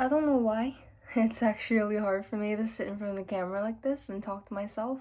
I don't know why. It's actually really hard for me to sit in front of the camera like this and talk to myself.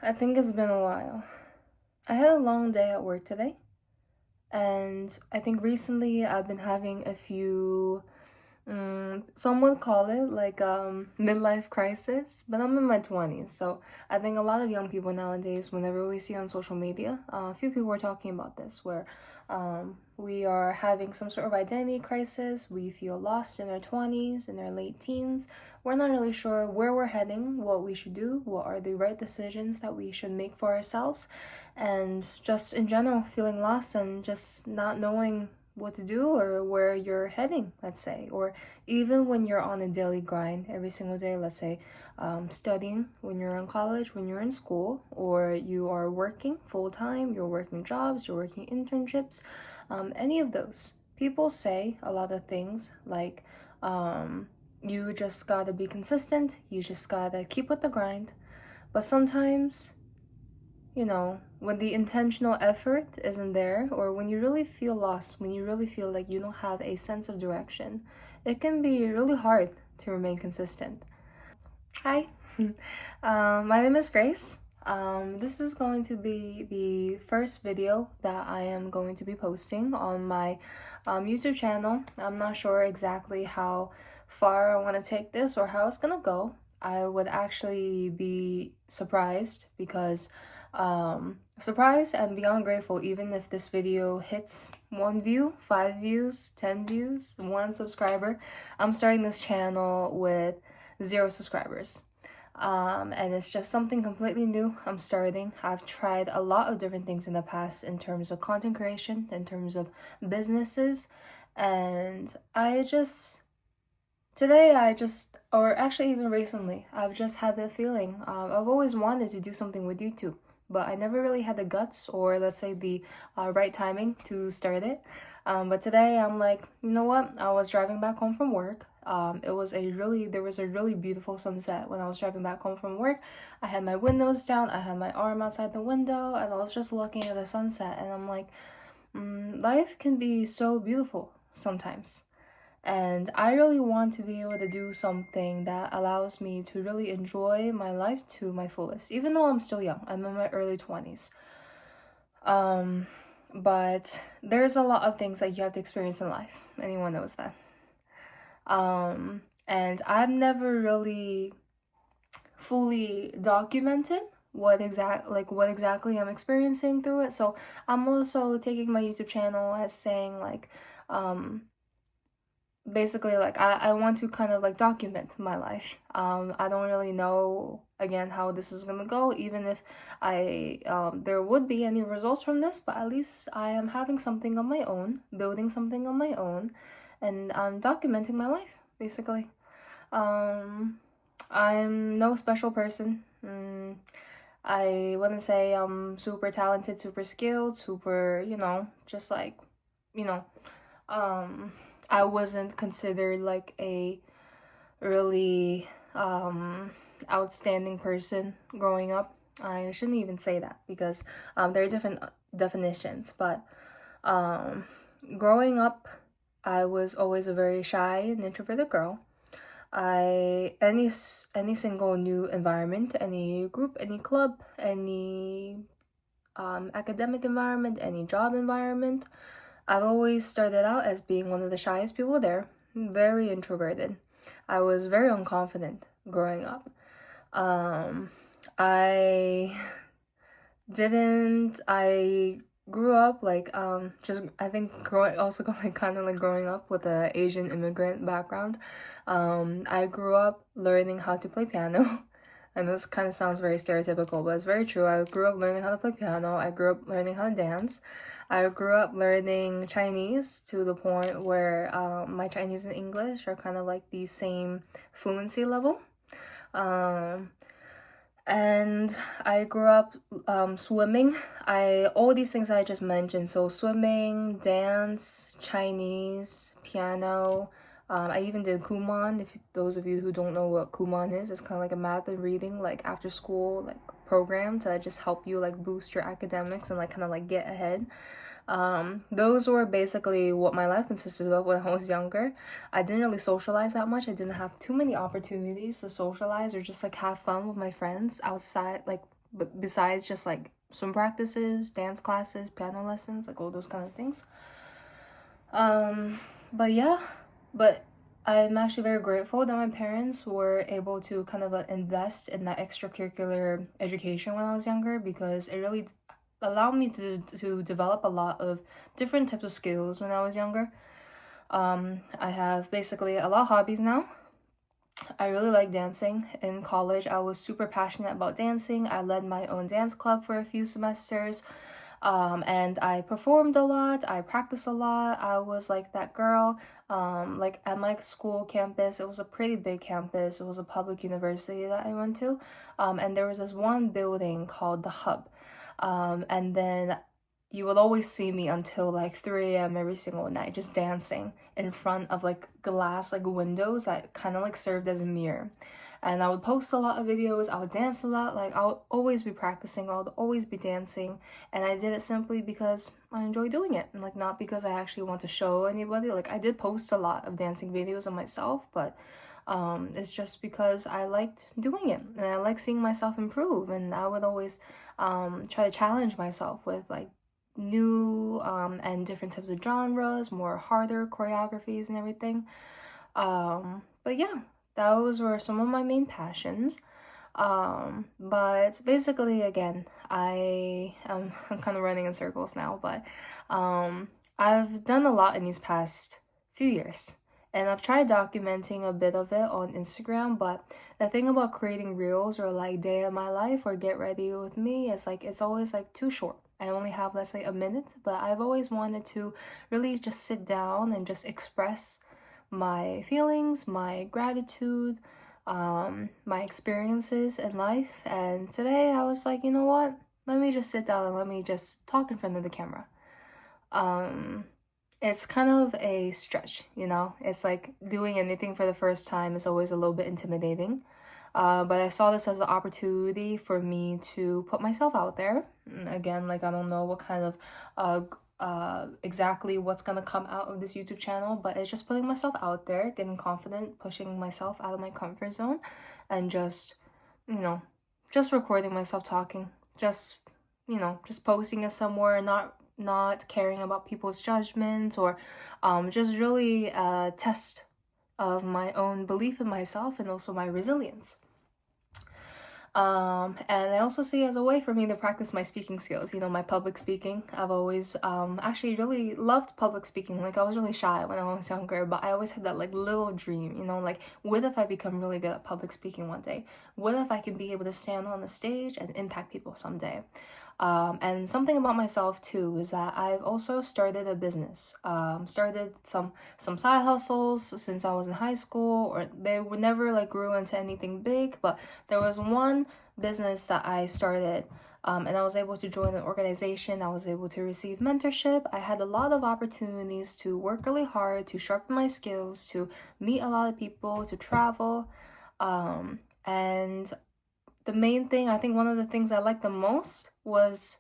I think it's been a while. I had a long day at work today, and I think recently I've been having a few, some would call it like midlife crisis, but I'm in my 20s, so I think a lot of young people nowadays, whenever we see on social media, a few people are talking about this, where we are having some sort of identity crisis. We feel lost in our 20s, in our late teens. We're not really sure where we're heading, what we should do, what are the right decisions that we should make for ourselves, and just in general feeling lost and just not knowing what to do or where you're heading, let's say. Or even when you're on a daily grind every single day, let's say studying when you're in college, when you're in school, or you are working full time, you're working jobs, you're working internships, any of those. People say a lot of things like, you just gotta be consistent, you just gotta keep with the grind. But sometimes, when the intentional effort isn't there, or when you really feel lost, when you really feel like you don't have a sense of direction, it can be really hard to remain consistent. Hi, my name is Grace. This is going to be the first video that I am going to be posting on my YouTube channel. I'm not sure exactly how far I want to take this or how it's gonna go. I would actually be surprised because surprised and beyond grateful even if this video hits 1 view, 5 views, 10 views, 1 subscriber. I'm starting this channel with 0 subscribers. And it's just something completely new I'm starting. I've tried a lot of different things in the past in terms of content creation, in terms of businesses, and or actually even recently, I've just had the feeling. I've always wanted to do something with YouTube, but I never really had the guts or let's say the right timing to start it. But today I'm like, you know what? I was driving back home from work. There was a really beautiful sunset when I was driving back home from work. I had my windows down, I had my arm outside the window, and I was just looking at the sunset. And I'm like, life can be so beautiful sometimes. And I really want to be able to do something that allows me to really enjoy my life to my fullest, even though I'm still young. I'm in my early 20s. But there's a lot of things that you have to experience in life. Anyone knows that. And I've never really fully documented what exactly I'm experiencing through it. So I'm also taking my YouTube channel as saying like, basically like I want to kind of like document my life. I don't really know again how this is gonna go, even if there would be any results from this, but at least I am having something on my own, building something on my own, and I'm documenting my life basically. I'm no special person. I wouldn't say I'm super talented, super skilled, super, just like, you know, I wasn't considered like a really outstanding person growing up. I shouldn't even say that because there are different definitions, but growing up, I was always a very shy and introverted girl. Any single new environment, any group, any club, any academic environment, any job environment, I've always started out as being one of the shyest people there, very introverted. I was very unconfident growing up. I I grew up like just I think growing also like kind of like growing up with an Asian immigrant background. I grew up learning how to play piano. And this kind of sounds very stereotypical, but it's very true. I grew up learning how to play piano. I grew up learning how to dance. I grew up learning Chinese to the point where my Chinese and English are kind of like the same fluency level. And I grew up swimming. All these things I just mentioned. So swimming, dance, Chinese, piano. I even did Kumon. If those of you who don't know what Kumon is, it's kind of like a math and reading like after school like program to just help you like boost your academics and like kind of like get ahead. Those were basically what my life consisted of when I was younger. I didn't really socialize that much. I didn't have too many opportunities to socialize or just like have fun with my friends outside, like besides just like swim practices, dance classes, piano lessons, like all those kind of things. But yeah, but I'm actually very grateful that my parents were able to kind of invest in that extracurricular education when I was younger, because it really allowed me to develop a lot of different types of skills when I was younger. I have basically a lot of hobbies now. I really like dancing. In college, I was super passionate about dancing. I led my own dance club for a few semesters. And I performed a lot, I practiced a lot. I was like that girl, like at my school campus. It was a pretty big campus. It was a public university that I went to. And there was this one building called the Hub. And then you would always see me until like 3 a.m. every single night, just dancing in front of like glass like windows that kind of like served as a mirror. And I would post a lot of videos, I would dance a lot, like I would always be practicing, I would always be dancing, and I did it simply because I enjoy doing it, and like not because I actually want to show anybody. Like I did post a lot of dancing videos of myself, but it's just because I liked doing it, and I like seeing myself improve, and I would always try to challenge myself with like new and different types of genres, more harder choreographies and everything. But yeah, those were some of my main passions. But basically, again, I'm kind of running in circles now, but I've done a lot in these past few years. And I've tried documenting a bit of it on Instagram, but the thing about creating reels or like day of my life or get ready with me is like it's always like too short. I only have, let's say, a minute, but I've always wanted to really just sit down and just express my feelings, my gratitude, my experiences in life. And today I was like, you know what? Let me just sit down and let me just talk in front of the camera. It's kind of a stretch, you know? It's like doing anything for the first time is always a little bit intimidating. But I saw this as an opportunity for me to put myself out there. Again, like I don't know what kind of exactly what's gonna come out of this YouTube channel, but it's just putting myself out there, getting confident, pushing myself out of my comfort zone, and just, you know, just recording myself talking, just, you know, just posting it somewhere, not caring about people's judgments, or just really a test of my own belief in myself and also my resilience. And I also see it as a way for me to practice my speaking skills, you know, my public speaking. I've always actually really loved public speaking. Like I was really shy when I was younger, but I always had that like little dream, you know, like what if I become really good at public speaking one day? What if I can be able to stand on the stage and impact people someday? And something about myself too is that I've also started a business. Started some side hustles since I was in high school, or they would never like grew into anything big, but there was one business that I started. And I was able to join an organization. I was able to receive mentorship. I had a lot of opportunities to work really hard, to sharpen my skills, to meet a lot of people, to travel. And the main thing, I think one of the things I liked the most was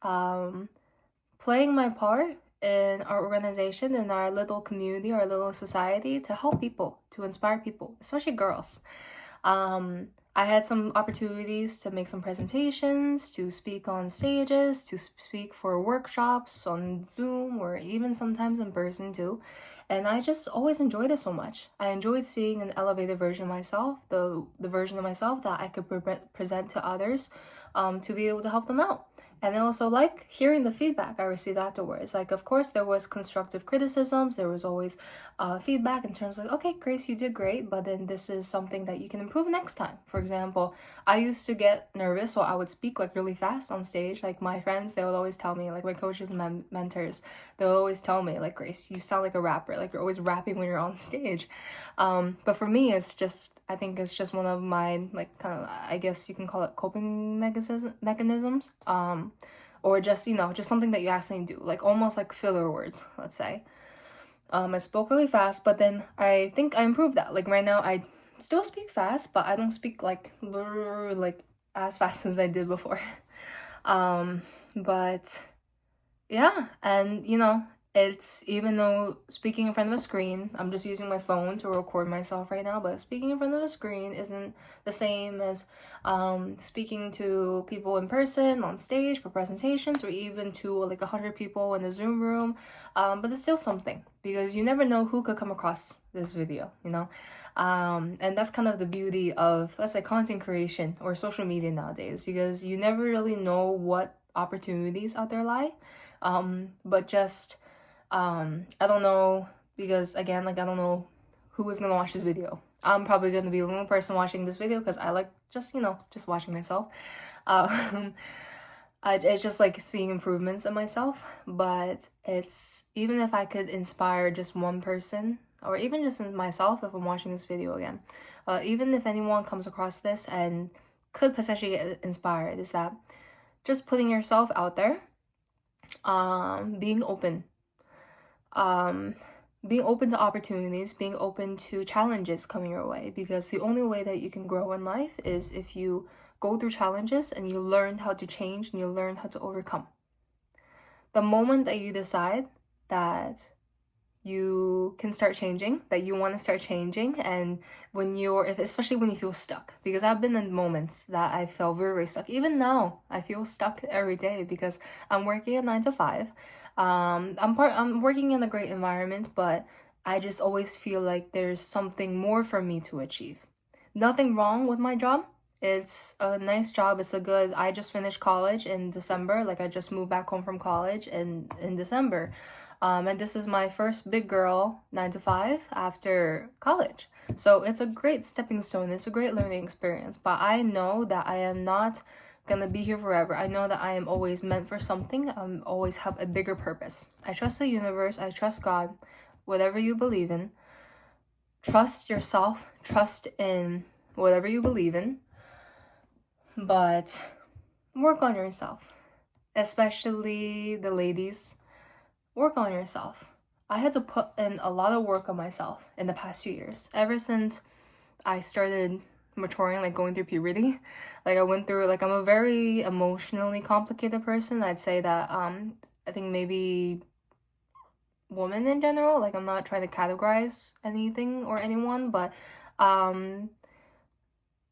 playing my part in our organization, in our little community, our little society, to help people, to inspire people, especially girls. I had some opportunities to make some presentations, to speak on stages, to speak for workshops on Zoom, or even sometimes in person too. And I just always enjoyed it so much. I enjoyed seeing an elevated version of myself, the version of myself that I could present to others, to be able to help them out. And I also like hearing the feedback I received afterwards. Like, of course, there was constructive criticisms. There was always feedback in terms of, okay, Grace, you did great, but then this is something that you can improve next time. For example, I used to get nervous, so I would speak like really fast on stage. Like my friends, they would always tell me, like my coaches and mentors, they would always tell me, like, Grace, you sound like a rapper. Like you're always rapping when you're on stage. But for me, it's just, I think it's just one of my, like, kind of, I guess you can call it coping mechanisms. Or just, you know, just something that you actually do, like almost like filler words, let's say. I spoke really fast, but then I think I improved that. Like right now, I still speak fast, but I don't speak like as fast as I did before. But yeah, and it's, even though speaking in front of a screen, I'm just using my phone to record myself right now, but speaking in front of a screen isn't the same as speaking to people in person on stage for presentations, or even to like 100 people in the Zoom room. But it's still something, because you never know who could come across this video, and that's kind of the beauty of, let's say, content creation or social media nowadays, because you never really know what opportunities out there lie. But just I don't know, because again, like, I don't know who is gonna watch this video. I'm probably gonna be the only person watching this video because I like just watching myself. um it's just like seeing improvements in myself. But it's, even if I could inspire just one person, or even just myself, if I'm watching this video again, even if anyone comes across this and could potentially get inspired, is that just putting yourself out there, being open, um, being open to opportunities, being open to challenges coming your way, because the only way that you can grow in life is if you go through challenges and you learn how to change and you learn how to overcome. The moment that you decide that you can start changing, that you want to start changing, and especially when you feel stuck, because I've been in moments that I felt very, very stuck. Even now, I feel stuck every day because I'm working a 9 to 5. I'm working in a great environment, but I just always feel like there's something more for me to achieve. Nothing wrong with my job. It's a nice job. I just finished college in December. Like, I just moved back home from college in December. And this is my first big girl 9 to 5 after college. So it's a great stepping stone. It's a great learning experience. But I know that I am not gonna be here forever. I know that I am always meant for something. Always have a bigger purpose. I trust the universe. I trust God. Whatever you believe in, trust yourself. Trust in whatever you believe in. But work on yourself, especially the ladies. Work on yourself. I had to put in a lot of work on myself in the past 2 years. Ever since I started maturing, like going through puberty, like I went through, like, I'm a very emotionally complicated person. I'd say that I think maybe women in general, like, I'm not trying to categorize anything or anyone, but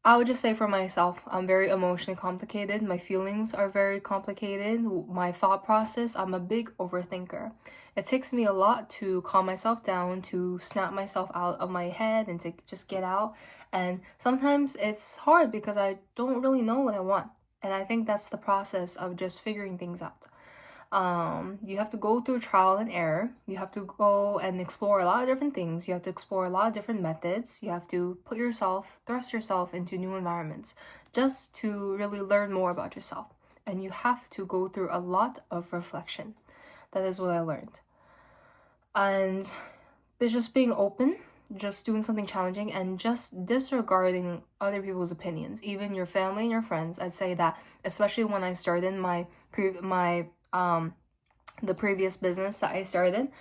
I would just say for myself, I'm very emotionally complicated. My feelings are very complicated. My thought process, I'm a big overthinker. It takes me a lot to calm myself down, to snap myself out of my head and to just get out. And sometimes it's hard because I don't really know what I want. And I think that's the process of just figuring things out. You have to go through trial and error. You have to go and explore a lot of different things. You have to explore a lot of different methods. You have to thrust yourself into new environments just to really learn more about yourself. And you have to go through a lot of reflection. That is what I learned. And it's just being open, just doing something challenging, and just disregarding other people's opinions, even your family and your friends. I'd say that, especially when I started the previous business that I started,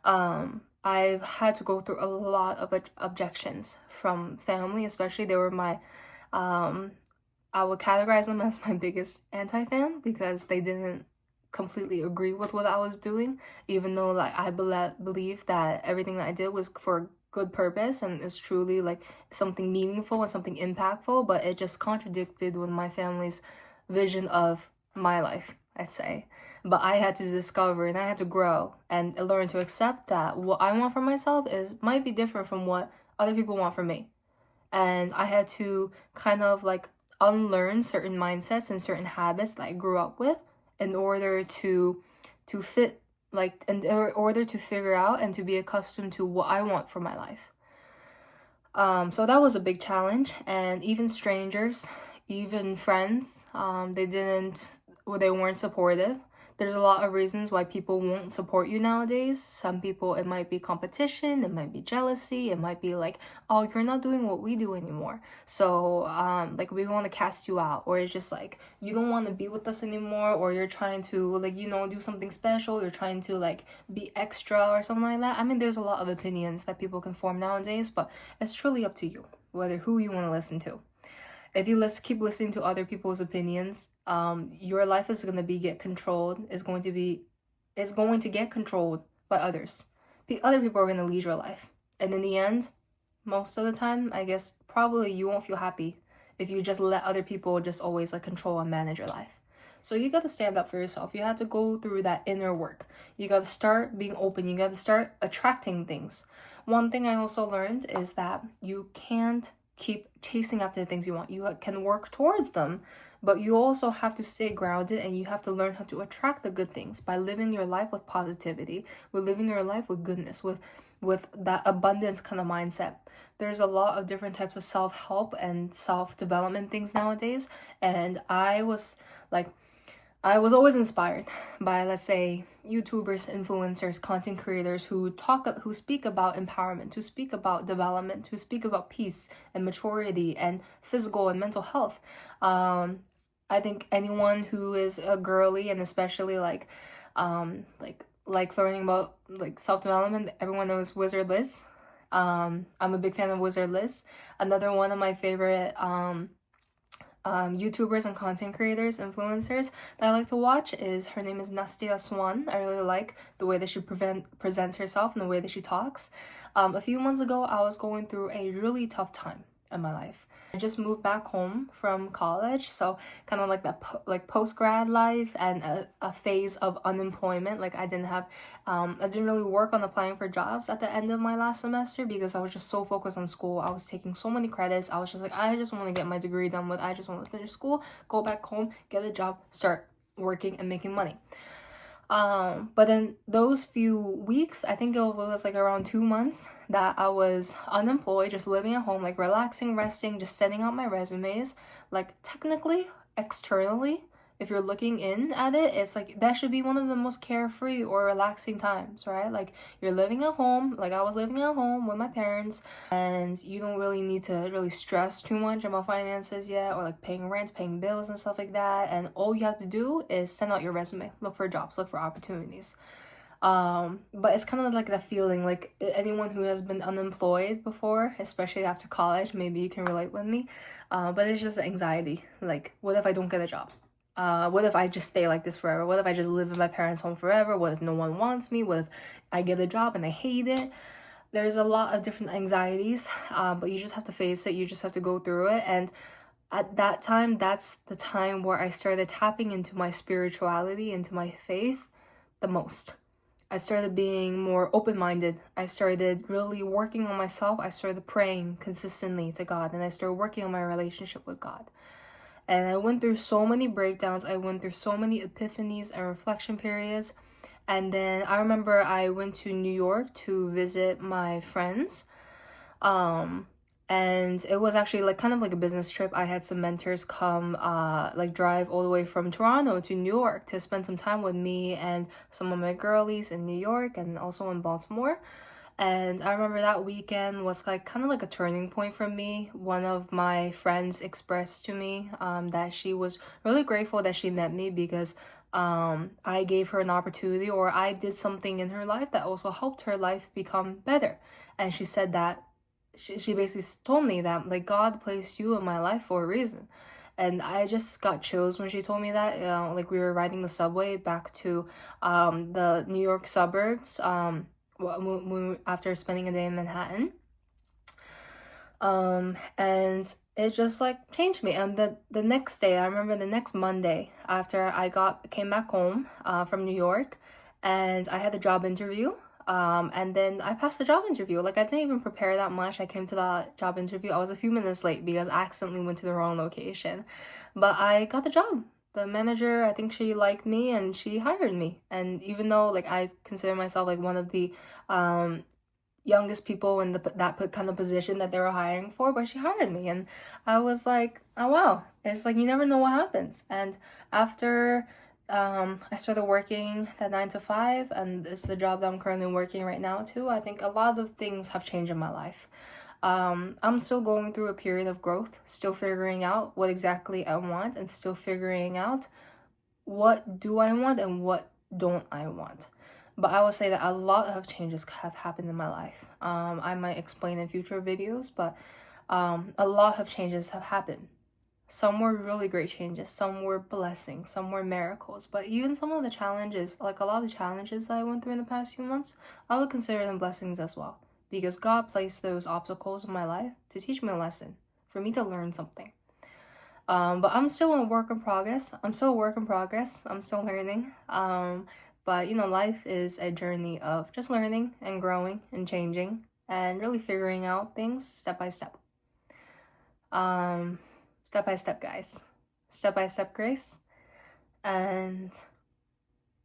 I've had to go through a lot of objections from family, especially. They were I would categorize them as my biggest anti-fan, because they didn't completely agree with what I was doing, even though, like, I believe that everything that I did was for good purpose and it's truly like something meaningful and something impactful, but it just contradicted with my family's vision of my life, I'd say. But I had to discover and I had to grow and learn to accept that what I want for myself might be different from what other people want from me. And I had to kind of like unlearn certain mindsets and certain habits that I grew up with in order to fit, like, in order to figure out and to be accustomed to what I want for my life. So that was a big challenge. And even strangers, even friends, they weren't supportive. There's a lot of reasons why people won't support you nowadays. Some people, it might be competition, it might be jealousy, it might be like, oh, you're not doing what we do anymore, so like, we want to cast you out, or it's just like, you don't want to be with us anymore, or you're trying to, like, do something special, you're trying to, like, be extra or something like that. I mean, there's a lot of opinions that people can form nowadays, but it's truly up to you who you want to listen to. If you keep listening to other people's opinions, your life is going to get controlled. It's going to be is going to get controlled by others. Other people are going to lead your life. And in the end, most of the time, I guess probably you won't feel happy if you just let other people just always like control and manage your life. So you got to stand up for yourself. You have to go through that inner work. You got to start being open. You got to start attracting things. One thing I also learned is that you can't keep chasing after the things you want. You can work towards them, but you also have to stay grounded, and you have to learn how to attract the good things by living your life with positivity, with living your life with goodness, with that abundance kind of mindset. There's a lot of different types of self-help and self-development things nowadays, and I was always inspired by, let's say, YouTubers, influencers, content creators who speak about empowerment, who speak about development, who speak about peace and maturity and physical and mental health. I think anyone who is a girly and especially likes learning about like self-development, everyone knows Wizard Liz. I'm a big fan of Wizard Liz. Another one of my favorite YouTubers and content creators, influencers that I like to watch her name is Nastia Swan. I really like the way that she presents herself and the way that she talks. A few months ago, I was going through a really tough time in my life. I just moved back home from college, so kind of like that post-grad life and a phase of unemployment. Like I didn't really work on applying for jobs at the end of my last semester because I was just so focused on school. I was taking so many credits. I was just like, I just want to get my degree done with. I just want to finish school, go back home, get a job, start working and making money. But then those few weeks, I think it was like around 2 months that I was unemployed, just living at home, like relaxing, resting, just sending out my resumes. Like technically, externally, if you're looking in at it, it's like that should be one of the most carefree or relaxing times, right? Like you're living at home, like I was living at home with my parents, and you don't really need to really stress too much about finances yet, or like paying rent, paying bills and stuff like that. And all you have to do is send out your resume, look for jobs, look for opportunities. But it's kind of like that feeling, like anyone who has been unemployed before, especially after college, maybe you can relate with me. But it's just anxiety. Like, what if I don't get a job? What if I just stay like this forever? What if I just live in my parents' home forever? What if no one wants me? What if I get a job and I hate it? There's a lot of different anxieties, but you just have to face it. You just have to go through it. And at that time, that's the time where I started tapping into my spirituality, into my faith the most. I started being more open-minded. I started really working on myself. I started praying consistently to God, and I started working on my relationship with God. And I went through so many breakdowns. I went through so many epiphanies and reflection periods. And then I remember I went to New York to visit my friends. And it was actually like kind of like a business trip. I had some mentors come like drive all the way from Toronto to New York to spend some time with me and some of my girlies in New York and also in Baltimore. And I remember that weekend was like kind of like a turning point for me. One of my friends expressed to me that she was really grateful that she met me because I gave her an opportunity, or I did something in her life that also helped her life become better. And she said that she basically told me that like God placed you in my life for a reason. And I just got chills when she told me that. Like we were riding the subway back to the New York suburbs after spending a day in Manhattan. And it just like changed me. And the next day, I remember the next Monday after I came back home from New York, and I had a job interview. And then I passed the job interview. Like I didn't even prepare that much. I came to the job interview. I was a few minutes late because I accidentally went to the wrong location. But I got the job. The manager, I think she liked me and she hired me. And even though like I consider myself like one of the youngest people in that kind of position that they were hiring for, but she hired me, and I was like, oh wow, it's like you never know what happens. And after I started working that 9 to 5, and it's the job that I'm currently working right now too, I think a lot of things have changed in my life. I'm still going through a period of growth, still figuring out what exactly I want, and still figuring out what do I want and what don't I want. But I will say that a lot of changes have happened in my life. I might explain in future videos, but a lot of changes have happened. Some were really great changes, some were blessings, some were miracles. But even some of the challenges, like a lot of the challenges that I went through in the past few months, I would consider them blessings as well. Because God placed those obstacles in my life to teach me a lesson, for me to learn something. But I'm still a work in progress. I'm still a work in progress. I'm still learning. But you know, life is a journey of just learning and growing and changing and really figuring out things step by step. Step by step, guys. Step by step, Grace. And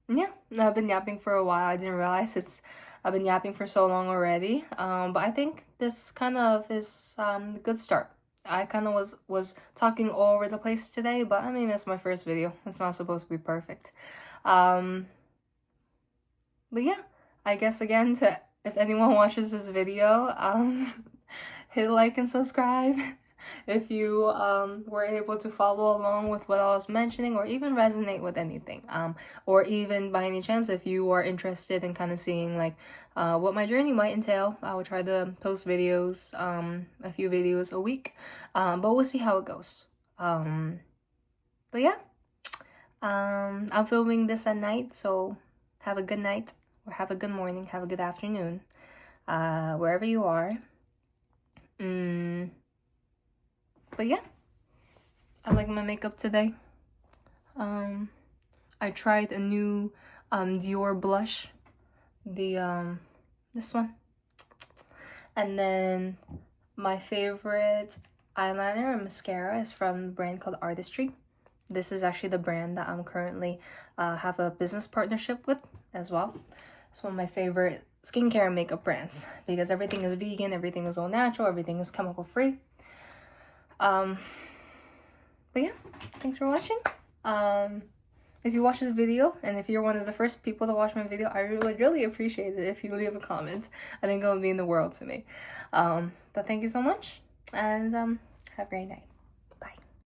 yeah, I've been yapping for a while. I didn't realize I've been yapping for so long already. But I think this kind of is a good start. I kind of was talking all over the place today, but I mean, it's my first video. It's not supposed to be perfect. But yeah, I guess again, if anyone watches this video, hit like and subscribe. If you were able to follow along with what I was mentioning, or even resonate with anything, or even by any chance if you are interested in kind of seeing like what my journey might entail, I will try to post videos, a few videos a week, but we'll see how it goes. But yeah, I'm filming this at night, so have a good night, or have a good morning, have a good afternoon, wherever you are. But yeah, I like my makeup today. I tried a new Dior blush, this one, and then my favorite eyeliner and mascara is from a brand called Artistry. This is actually the brand that I'm currently have a business partnership with as well. It's one of my favorite skincare and makeup brands because everything is vegan, everything is all natural, everything is chemical free. But yeah, thanks for watching. If you watch this video, and if you're one of the first people to watch my video, I would really appreciate it if you leave a comment. I think it would mean the world to me. But thank you so much, and have a great night.